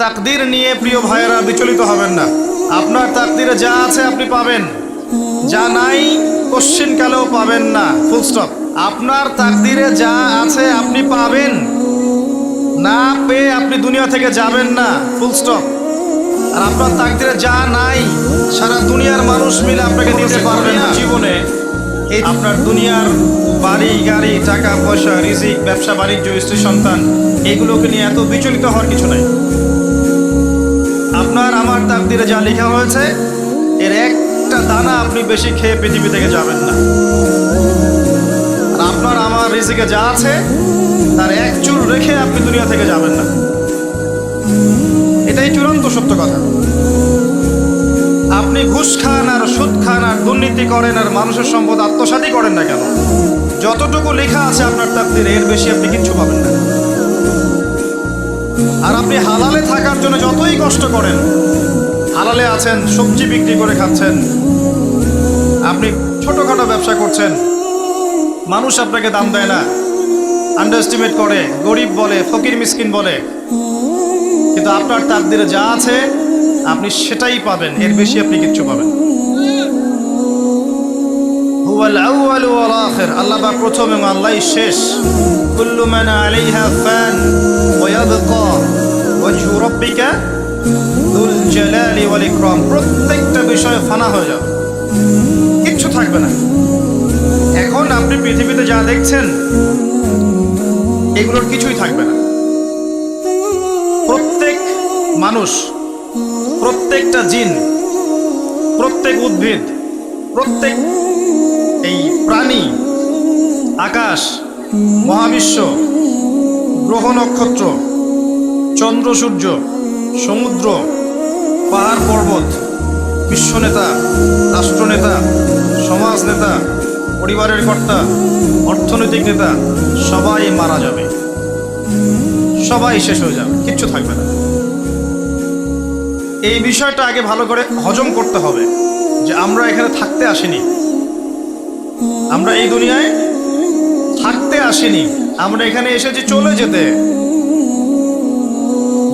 তাকদীর নিয়ে প্রিয় ভাইয়েরা বিচলিত হবেন না। আপনার তাকদীরে যা আছে আপনি পাবেন, যা নাই কোশ্চিনকালেও পাবেন না, ফুল স্টপ। আপনার তাকদীরে যা আছে আপনি পাবেন, না পেয়ে আপনি দুনিয়া থেকে যাবেন না, ফুল স্টপ। আর আপনার তাকদীরে যা নাই সারা দুনিয়ার মানুষ মিলে আপনাকে দিতে পারবেন না। জীবনে এই আপনার দুনিয়ার বাড়ি গাড়ি টাকা পয়সা রিজিক ব্যবসা বাণিজ্য স্ত্রী সন্তান এগুলোকে নিয়ে এত বিচলিত হওয়ার কিছু নাই। আপনার আমার তাকদীরে যা লেখা হয়েছে এর একটা দানা আপনি বেশি খেয়ে পৃথিবী থেকে যাবেন না। আর আপনার আমার রিজিকে যা আছে তার এক চুল রেখে আপনি দুনিয়া থেকে যাবেন না। এটাই চূড়ান্ত সত্য কথা। আপনি ঘুষ খান আর সুদ খান আর দুর্নীতি করেন আর মানুষের সম্পদ আত্মসাৎই করেন না কেন, যতটুকু লেখা আছে আপনার তাকদীরে এর বেশি আপনি কিচ্ছু পাবেন না। আর আপনি হালালে থাকার জন্য যতই কষ্ট করেন, হালালে আছেন, সবজি বিক্রি করে খাচ্ছেন, আপনি ছোটোখাটো ব্যবসা করছেন, মানুষ আপনাকে দাম দেয় না, আন্ডারএস্টিমেট করে, গরিব বলে, ফকির মিসকিন বলে, কিন্তু আপনার তাকদীরে যা আছে আপনি সেটাই পাবেন, এর বেশি আপনি কিচ্ছু পাবেন। হুয়াল আউয়ালু ওয়াল আখির, আল্লাহ পাক প্রথম এবং আল্লাহই শেষ। কুল্লু মান আলাইহা ফান ওয়া ইয়াবকা ওয়াজহু রাব্বিকা যুল জালালি ওয়াল ইকরাম। প্রত্যেকটা বিষয় ফানা হয়ে যাবে, কিচ্ছু থাকবে না। এখন আপনি পৃথিবীতে যা দেখছেন এগুলোর কিছুই থাকবে না। প্রত্যেক মানুষ, প্রত্যেকটা জিন, প্রত্যেক উদ্ভিদ, প্রত্যেক এই প্রাণী, আকাশ, মহাবিশ্ব, গ্রহ নক্ষত্র, চন্দ্র সূর্য, সমুদ্র, পাহাড় পর্বত, বিশ্বনেতা, রাষ্ট্রনেতা, সমাজ নেতা, পরিবারের কর্তা, অর্থনৈতিক নেতা, সবাই মারা যাবে, সবাই শেষ হয়ে যাবে, কিচ্ছু থাকবে না। এই বিষয়টা আগে ভালো করে হজম করতে হবে যে আমরা এখানে থাকতে আসিনি, আমরা এই দুনিয়ায় থাকতে আসিনি, আমরা এখানে এসেছি চলে যেতে।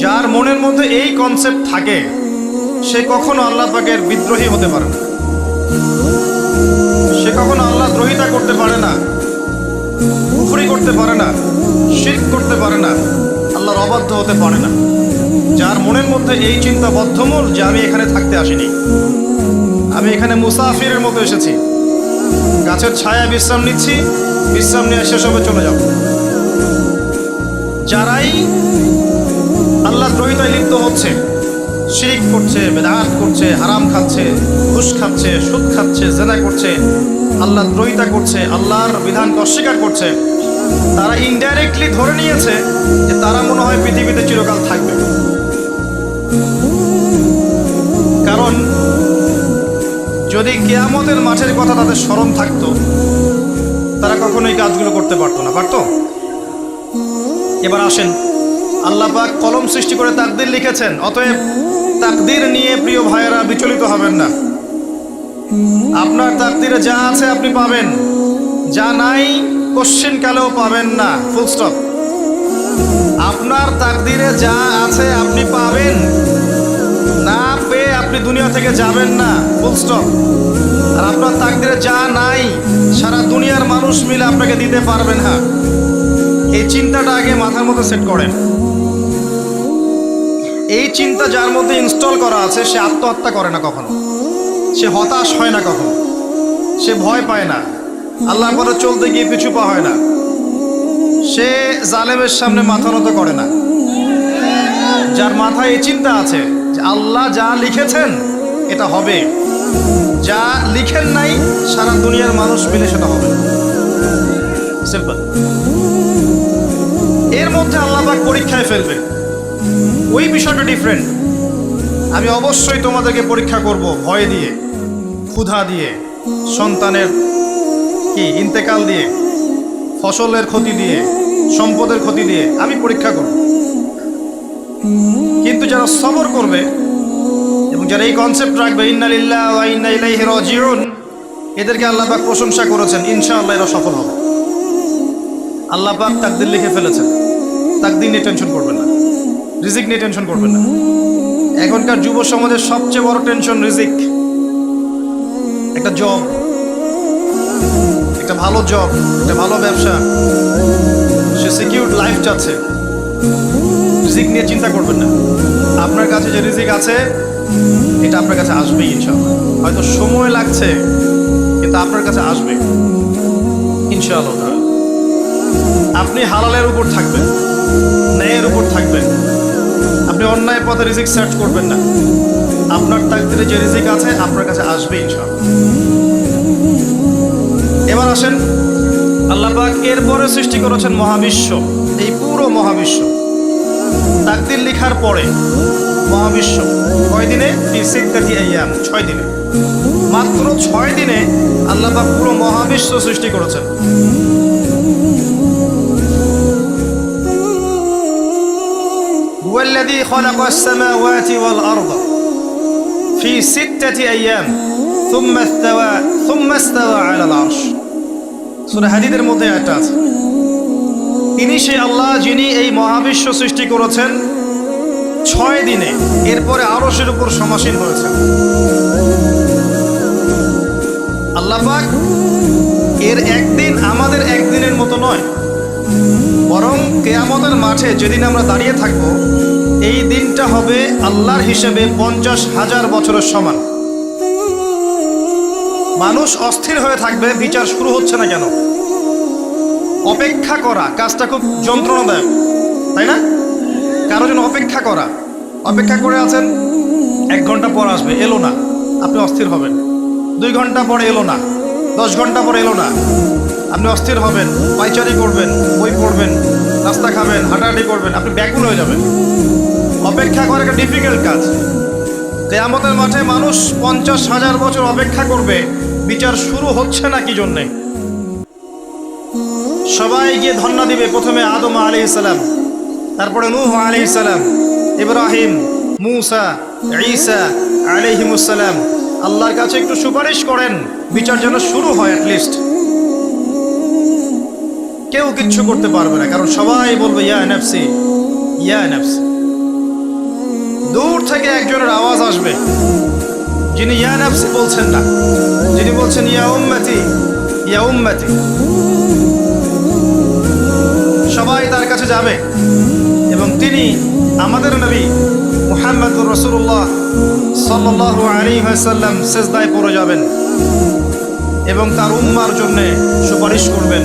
যার মনের মধ্যে এই কনসেপ্ট থাকে সে কখনো আল্লাহ পাকের বিদ্রোহী হতে পারে না, সে কখনো আল্লাহ দ্রোহিতা করতে পারে না, কুফরি করতে পারে না, শিরক করতে পারে না, আল্লাহর অবাধ্য হতে পারে না। যার মনের মধ্যে এই চিন্তা বদ্ধমূল যে আমি এখানে থাকতে আসিনি, আমি এখানে মুসাফিরের মতো এসেছি, গাছের ছায়ায় বিশ্রাম নিচ্ছি, বিশ্রাম নিয়ে শেষ হবে চলে যাব। যারাই আল্লাহ দ্রোহিতায় লিপ্ত হচ্ছে, শিরক করছে, বেদাত করছে, হারাম খাচ্ছে, ঘুষ খাচ্ছে, সুদ খাচ্ছে, জেনা করছে, আল্লাহ দ্রোহিতা করছে, আল্লাহর বিধানকে অস্বীকার করছে, তারা ইনডাইরেক্টলি ধরে নিয়েছে যে তারা মনে হয় পৃথিবীতে চিরকাল থাকবে। কারণ যদি কিয়ামতের মাঠের কথা তাদের স্মরণ থাকতো তারা কখনোই কাজগুলো করতে পারতো না, পারতো? এবার আসেন, আল্লাহ পাক কলম সৃষ্টি করে তাকদীর লিখেছেন, অতএব তাকদীর নিয়ে প্রিয় ভাইয়েরা বিচলিত হবেন না। আপনার তাকদীরে যা আছে আপনি পাবেন, যা নাই কোশ্চিনকালেও পাবেন না, ফুল স্টপ। আপনার তাকদীরে যা আছে আপনি পাবেন, না পেয়ে আপনি দুনিয়া থেকে যাবেন না, ফুল স্টপ। আর আপনার তাকদীরে যা নাই সারা দুনিয়ার মানুষ মিলে আপনাকে দিতে পারবেন না। এই চিন্তাটা আগে মাথার মধ্যে সেট করেন। এই চিন্তা যার মধ্যে ইনস্টল করা আছে সে আত্মহত্যা করে না কখনো, সে হতাশ হয় না কখনো, সে ভয় পায় না, আল্লাহর পথে চলতে গিয়ে পিছু পা হয় না, সে জালেমের সামনে মাথা নত করে না। যার মাথায় এই চিন্তা আছে যে আল্লাহ যা লিখেছেন এটা হবে, যা লিখেন নাই সারা দুনিয়ার মানুষ মিলে সেটা হবে, সিম্পল। এর মধ্যে আল্লাহ পাক পরীক্ষায় ফেলবে, ওই বিষয়টা ডিফারেন্ট। আমি অবশ্যই তোমাদেরকে পরীক্ষা করব ভয় দিয়ে, ক্ষুধা দিয়ে, সন্তানের ইন্তেকাল দিয়ে, ফসলের ক্ষতি দিয়ে, সম্পদের ক্ষতি দিয়ে আমি পরীক্ষা করব। কিন্তু যারা সবর করবে এবং যারা এই কনসেপ্ট রাখবে ইন্না লিল্লাহি ওয়া ইন্না ইলাইহি রাজিউন, এদেরকে আল্লাহ পাক প্রশংসা করেছেন, ইনশাআল্লাহ এরা সফল হবে। আল্লাহ পাক তাকদীর লিখে ফেলেছেন, তাকদীর নিয়ে টেনশন করবেন না। রিজিক নিয়ে টেনশন করবেন না। এখনকার যুব সমাজের সবচেয়ে বড় টেনশন রিজিক। একটা জব, একটা ভালো জব, একটা ভালো ব্যবসা, সে সিকিউরড লাইফ চাচ্ছে। রিজিক নিয়ে চিন্তা করবেন না। আপনার কাছে যে রিজিক আছে এটা আপনার কাছে আসবেই ইনশাআল্লাহ। হয়তো সময় লাগছে কিন্তু আপনার কাছে আসবে ইনশাআল্লাহ। আপনি হালালের উপর থাকবেন, ন্যায়ের উপর থাকবেন। আপনি অন্যায় পথে রিজিক সার্চ করবেন না। আপনার তাকদিরে যে রিজিক আছে আপনার কাছে আসবে ইনশাআল্লাহ। এবার আসেন, আল্লাহ পাক এরপরে সৃষ্টি করেছেন মহাবিশ্ব। এই পুরো মহাবিশ্ব তাকদির লেখার পরে মহাবিশ্ব কয় দিনে? ফি সিত্তাতি আইয়াম, 6 দিনে। মাত্র 6 দিনে আল্লাহ পাক পুরো মহাবিশ্ব সৃষ্টি করেছেন। হুয়াল্লাযী খালাকাস সামাওয়াতি ওয়াল আরদা ফি সিত্তাতি আইয়াম সুম্মা ইসতাওয়া আলাল আরশ। সূরা হাদীদের মধ্যে এটা আছে। তিনি সেই আল্লাহ যিনি এই মহাবিশ্ব সৃষ্টি করেছেন 6 দিনে, এরপরে আরশের উপর সমাসীন হয়েছেন। আল্লাহ পাক এর একদিন আমাদের একদিনের মতো নয়, বরং কিয়ামতের মাঠে যেদিন আমরা দাঁড়িয়ে থাকব এই দিনটা হবে আল্লাহর হিসেবে 50,000 বছরের সমান। মানুষ অস্থির হয়ে থাকবে, বিচার শুরু হচ্ছে না কেন। অপেক্ষা করা কাজটা খুব যন্ত্রণাদায়ক, তাই না? কারো জন্য অপেক্ষা করা, অপেক্ষা করে আছেন 1 ঘন্টা পর আসবে, এলো না, আপনি অস্থির হবেন। 2 ঘন্টা পরে এলো না, 10 ঘন্টা পরে এলো না, আপনি অস্থির হবেন, পায়চারি করবেন, বই পড়বেন, নাস্তা খাবেন, হাঁটাহাঁটি করবেন, আপনি ব্যাকুল হয়ে যাবেন। অপেক্ষা করা একটা ডিফিকাল্ট কাজ। কিয়ামতের মাঠে মানুষ 50,000 বছর অপেক্ষা করবে, বিচার শুরু হচ্ছে না কি জন্যে। সবাই গিয়ে ধন্না দিবে, প্রথমে আদম আলাইহিস সালাম, তারপরে নূহ আলাইহিস সালাম, ইব্রাহিম, মূসা, ঈসা আলাইহিমুস সালাম। আল্লাহর কাছে একটু সুপারিশ করেন বিচার যেন শুরু হয় অ্যাটলিস্ট। কেউ কিচ্ছু করতে পারবে না, কারণ সবাই বলবে ইয়া নাফসি ইয়া নাফসি। দূর থেকে একজনের আওয়াজ আসবে যিনি ইয়া নাফসি বলছেন না, যিনি বলছেন ইয়া উম্মতি ইয়া উম্মতি। সবাই তার কাছে যাবে এবং তিনি আমাদের নবী মুহাম্মদুর রাসূলুল্লাহ সাল্লাল্লাহু আলাইহি ওয়াসাল্লাম সিজদায় পড়ে যাবেন এবং তার উম্মার জন্য সুপারিশ করবেন।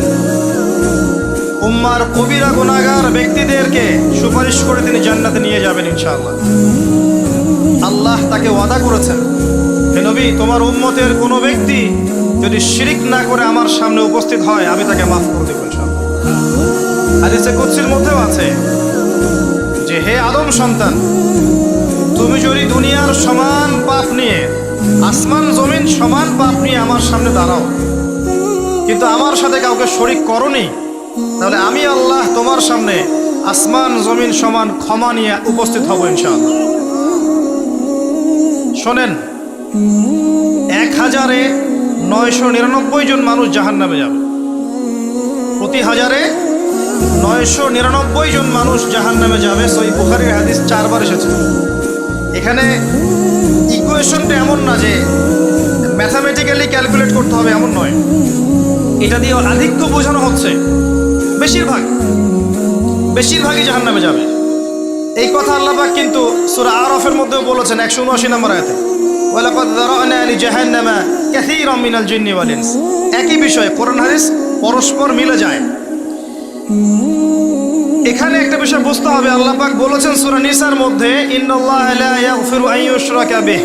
উম্মার কবিরা গুনাহগার ব্যক্তিদেরকে সুপারিশ করে তিনি জান্নাতে নিয়ে যাবেন ইনশাআল্লাহ। আল্লাহ তাকে ওয়াদা করেছেন, হে নবী, তোমার উম্মতের কোনো ব্যক্তি যদি শিরিক না করে আমার সামনে উপস্থিত হয় আমি তাকে মাফ করে দেব ইনশাআল্লাহ। হাদিসে কুদসির মধ্যেও আছে যে হে আদম সন্তান, তুমি যদি দুনিয়ার সমান পাপ নিয়ে, আসমান জমিন সমান পাপ নিয়ে আমার সামনে দাঁড়াও, কিন্তু আমার সাথে কাউকে শরীক করনি, তাহলে আমি আল্লাহ তোমার সামনে আসমান জমিন সমান ক্ষমা নিয়ে উপস্থিত হব ইনশাআল্লাহ। শোনেন, 1000-999 জন মানুষ জাহান্নামে যাবে। প্রতি 1000-999 জন মানুষ জাহান্নামে যাবে। সহিহ বুখারীর হাদিস 4 বার এসেছে। এখানে ইকুয়েশনটা এমন না যে ম্যাথামেটিক্যালি ক্যালকুলেট করতে হবে, এমন নয়। এটা দিয়ে আধিক্য বোঝানো হচ্ছে বেশিরভাগই জাহান্নামে যাবে। এই কথা আল্লাহ পাক কিন্তু সূরা আরাফের মধ্যেও বলেছেন 179 নম্বর আয়াতে, ওয়ালাকাদ যারানা লিজাহান্নামা কাসীরাম মিনাল জিন্নি ওয়াল ইনস। একই বিষয়, কোরআন হাদিস পরস্পর মিলে যায়। এখানে একটা বিষয় বুঝতে হবে, আল্লাহ পাক বলেছেন সূরা নিসার মধ্যে, ইন্নাল্লাহা লা ইয়াগফিরু আন ইউশরাকা বিহি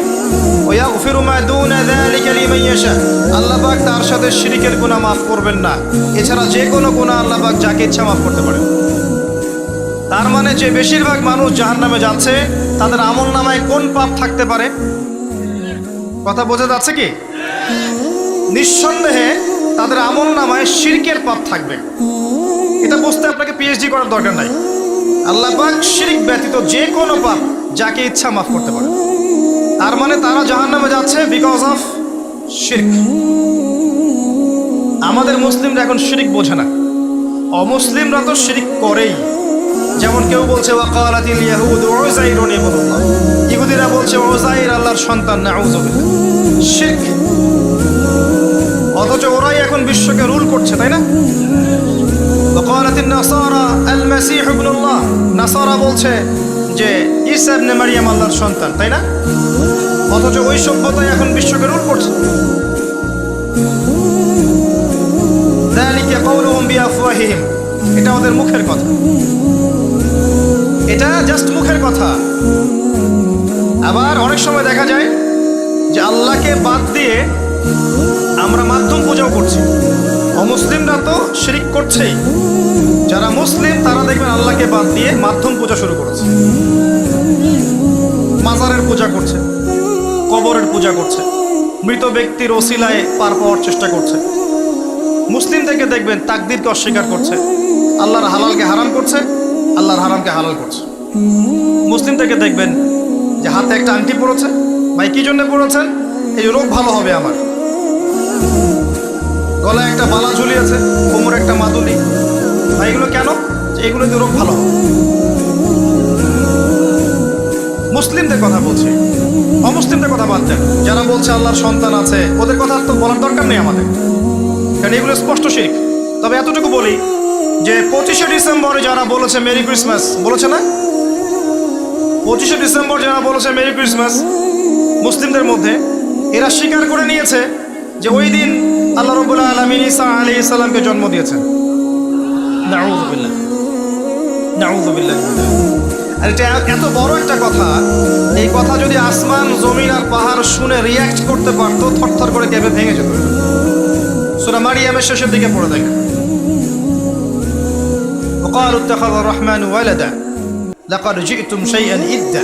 ওয়া ইয়াগফিরু মা দুনা যালিকা লিমান ইয়াশা। আল্লাহ পাক তার সাথে শিরকের গুনাহ মাফ করবেন না, এছাড়া যে কোনো গুনাহ আল্লাহ পাক যাকে ইচ্ছা মাফ করতে পারেন। তার মানে যে বেশিরভাগ মানুষ জাহান্নামে যাচ্ছে তাদের আমলনামায় কোন পাপ থাকতে পারে? কথা বোঝা যাচ্ছে কি? নিঃসন্দেহে তাদের আমলনামায় শিরকের পাপ থাকবে। এটা বুঝতে আপনাকে পিএইচডি করার দরকার নাই। আল্লাহ পাক শিরক ব্যতীত যে কোনো পাপ যাকে ইচ্ছা মাফ করতে পারে। তার মানে তারা জাহান্নামে যাচ্ছে বিকজ অফ শিরক। আমাদের মুসলিমরা এখন শিরক বোঝে না, অমুসলিমরা তো শিরক করেই। যেমন কেউ বলছে ওয়াকালাতিল ইয়াহুদ উযাইরুন ইবনুল্লাহ, ইহুদিরা বলছে উযাইর আল্লাহর সন্তান, নাউযুবিল্লাহ, শিরক। অথচ ওরাই এখন বিশ্বকে রুল করছে, তাই না? ওয়াকালাতিন নাসারা আল মাসীহ ইবনুল্লাহ, নাসারা বলছে যে ঈসা ইবনে মারইয়াম আল্লাহর সন্তান, তাই না? অথচ ওই সভ্যতাই এখন বিশ্বকে রুল করছে। যালিকা কাউলুহুম বিআফওয়াহিহিম, এটা ওদের মুখের কথা, এটা জাস্ট মুখের কথা। আবার অনেক সময় দেখা যায় যে আল্লাহকে বাদ দিয়ে আমরা মাধ্যম পূজাও করছি। অমুসলিমরা তো শিরক করছেই, যারা মুসলিম তারা দেখবেন আল্লাহকে বাদ দিয়ে মাধ্যম পূজা শুরু করেছে। মাজারের পূজা করছে, কবরের পূজা করছে, মৃত ব্যক্তির ওসিলায় পার পাওয়ার চেষ্টা করছে। মুসলিম থেকে দেখবেন তাকদীরকে অস্বীকার করছে, আল্লাহর হালালকে হারাম করছে, আল্লাহর হারামকে হালাল করছে। মুসলিম থেকে দেখবেন যে হাতে একটা আংটি পড়েছে, ভাই কি জন্য পড়েছেন? এই রোগ ভালো হবে আমার। গলায় একটা বালা ঝুলিয়েছে, কোমরে একটা মাদুলি, ভাই এগুলো কেন? এগুলোতে রোগ ভালো হবে। মুসলিমদের কথা বলছি, অমুসলিমদের কথা বাদ দেন। যারা বলছে আল্লাহর সন্তান আছে, ওদের কথা তো বলার দরকার নেই আমাদের, কারণ এগুলো স্পষ্ট শিরক। তবে এতটুকু বলি যে 25শে ডিসেম্বরে যারা বলেছে মেরি ক্রিসমাস, বলেছে না? 25শে ডিসেম্বর যারা বলেছে মেরি ক্রিসমাস, মুসলিমদের মধ্যে এরা স্বীকার করে নিয়েছে যে ওই দিন আল্লাহ রাব্বুল আলামিন ঈসা আলাইহিস সালামকে জন্ম দিয়েছেন। নাউযুবিল্লাহ, নাউযুবিল্লাহ। আর এটা এত বড় একটা কথা, এই কথা যদি আসমান জমিন আর পাহাড় শুনে রিয়্যাক্ট করতে পারতো, থরথর করে কেঁপে ভেঙে যেত। সূরা মারিয়ামের শেষের দিকে পড়ে দেখেন, وقالوا اتخذ الرحمن ولدا لقد جئتم شيئا إدا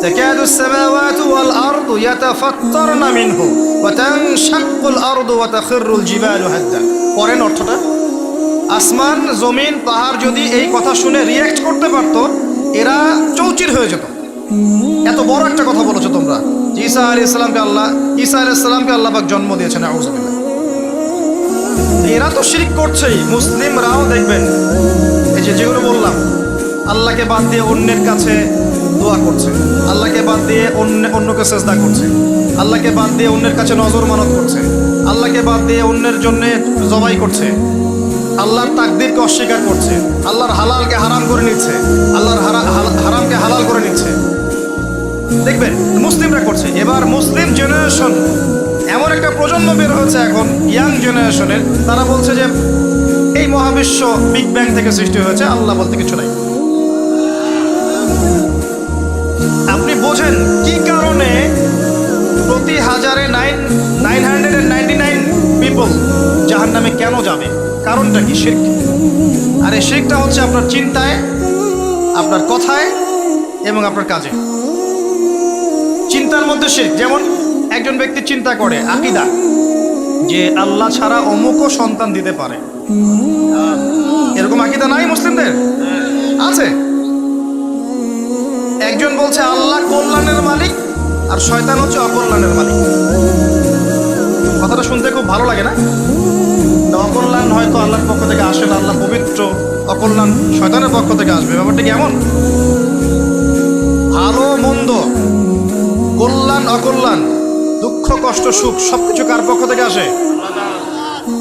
تكاد السماوات والأرض يتفطرن منه وتنشق الأرض وتخر الجبال هدا। পরেন অর্থটা, আসমান জমিন পাহাড় যদি এই কথা শুনে রিয়্যাক্ট করতে পারতো, এরা চৌচির হয়ে যেত। এত বড় একটা কথা বলেছো তোমরা, ঈসা আলাইহিস সালামকে আল্লাহ পাক জন্ম দিয়েছেন। নাউযুবিল্লাহ। এরা তো শিরক করছেই। মুসলিমরাও দেখবেন এই যেগুলো বললাম, আল্লাহকে বাদ দিয়ে অন্যের কাছে দোয়া করছে, আল্লাহকে বাদ দিয়ে অন্যকে সেজদা করছে, আল্লাহকে বাদ দিয়ে অন্যের কাছে নজর মানত করছে, আল্লাহকে বাদ দিয়ে অন্যের জন্য জবাই করছে, আল্লাহর তাকদীরকে অস্বীকার করছে, আল্লাহর হালালকে হারাম করে নিচ্ছে, আল্লাহর হারামকে হালাল করে নিচ্ছে। দেখবেন মুসলিমরা করছে। এবার মুসলিম জেনারেশন, এমন একটা প্রজন্ম বের হয়েছে এখন ইয়াং জেনারেশনের, তারা বলছে যে এই মহাবিশ্ব বিগ ব্যাং থেকে সৃষ্টি হয়েছে, আল্লাহ বলতে কিছু নাই। আপনি বোঝেন কি কারণে প্রতি হাজারে 999 পিপল জাহান্নামে কেন যাবে? কারণটা কি? শিরক। আর এই শিরকটা হচ্ছে আপনার চিন্তায়, আপনার কথায় এবং আপনার কাজে। চিন্তার মধ্যে শিরক। যেমন একজন ব্যক্তি চিন্তা করে আকীদা যে আল্লাহ ছাড়া অমুকও সন্তান দিতে পারে, এরকম আকীদা নাই মুসলিমদের? আছে। একজন বলছে আল্লাহ কল্যাণের মালিক আর শয়তান হচ্ছে অকল্যাণের মালিক। কথাটা শুনতে খুব ভালো লাগে না? অকল্যাণ হয়তো আল্লাহর পক্ষ থেকে আসে না, আল্লাহ পবিত্র, অকল্যাণ শয়তানের পক্ষ থেকে আসবে। ব্যাপারটা কি এমন? ভালো মন্দ, কল্যাণ অকল্যাণ, দুঃখ কষ্ট সুখ সবকিছু কার পক্ষ থেকে আসে?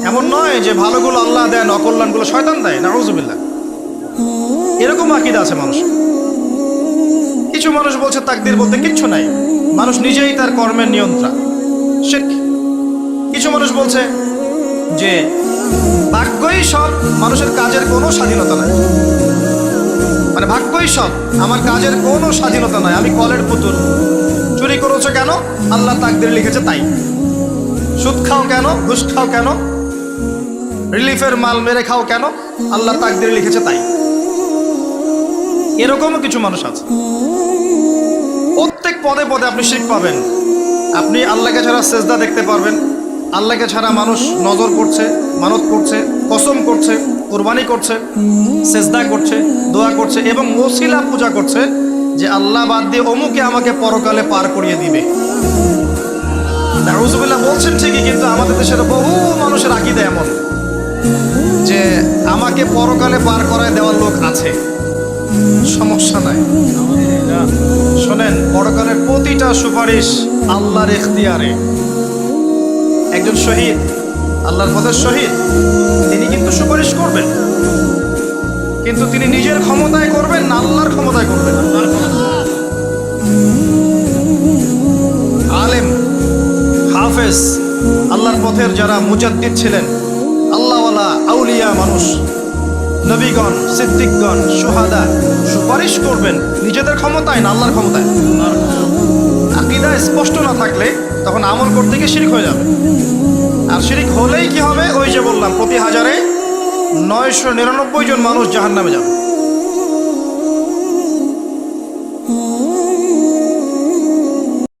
এমন নয় যে ভালোগুলো আল্লাহ দেন, অকল্যাণগুলো শয়তান দেয়। নাউযুবিল্লাহ। এরকম আকীদা আছে মানুষ। কিছু মানুষ বলছে তাকদীর বলতে কিচ্ছু নাই, মানুষ নিজেই তার কর্মের নিয়ন্ত্রণ, শিরক। কিছু মানুষ বলছে যে ভাগ্যই সব, মানুষের কাজের কোনো স্বাধীনতা নাই। মানে ভাগ্যই সব, আমার কাজের কোনো স্বাধীনতা নাই, আমি কলের পুতুল। চুরি করেছো কেন? আল্লাহ তাকদীর লিখেছে তাই। সুদ খাও কেন? ঘুষ খাও কেন? রিলিফের মাল মেরে খাও কেন? আল্লাহ তাকদীর লিখেছে তাই। এরকমও কিছু মানুষ আছে। প্রত্যেক পদে পদে আপনি শিরক পাবেন। আপনি আল্লাহকে ছাড়া সেজদা দেখতে পারবেন, আল্লাহকে ছাড়া মানুষ নজর করছে, মানত করছে, কসম করছে, কুরবানি করছে, সেজদা করছে, দোয়া করছে এবং ওসিলা পূজা করছে যে আল্লাহ বাদ দিয়ে অমুকে আমাকে পরকালে পার করিয়ে দিবে। নাউযুবিল্লাহ বলছেন ঠিকই, কিন্তু আমাদের দেশের বহু মানুষের আকীদা এমন যে আমাকে পরকালে পার করায় দেওয়ার লোক আছে। সমস্যা নাই। শোনেন, পরকালের প্রতিটা সুপারিশ আল্লাহর ইখতিয়ারে। একজন শহীদ, আল্লাহর পথের শহীদ, তিনি কিন্তু সুপারিশ করবেন, কিন্তু তিনি নিজের ক্ষমতায় করবেন না আল্লাহর ক্ষমতায় করবেন। আলেম, হাফেজ, আল্লাহর পথের যারা মুজাদ্দিদ ছিলেন, আল্লাহওয়ালা আউলিয়া মানুষ, নবীগণ, সিদ্দিকগণ, সুহাদা, সুপারিশ করবেন নিজেদের ক্ষমতায় না আল্লাহর ক্ষমতায়। আকীদা স্পষ্ট না থাকলে তখন আমল করতে গিয়ে শিরক হয়ে যাবে। আর শিরক হলেই কি হবে? ওই যে বললাম, প্রতি হাজারে 999 জন মানুষ জাহান্নামে যাবে।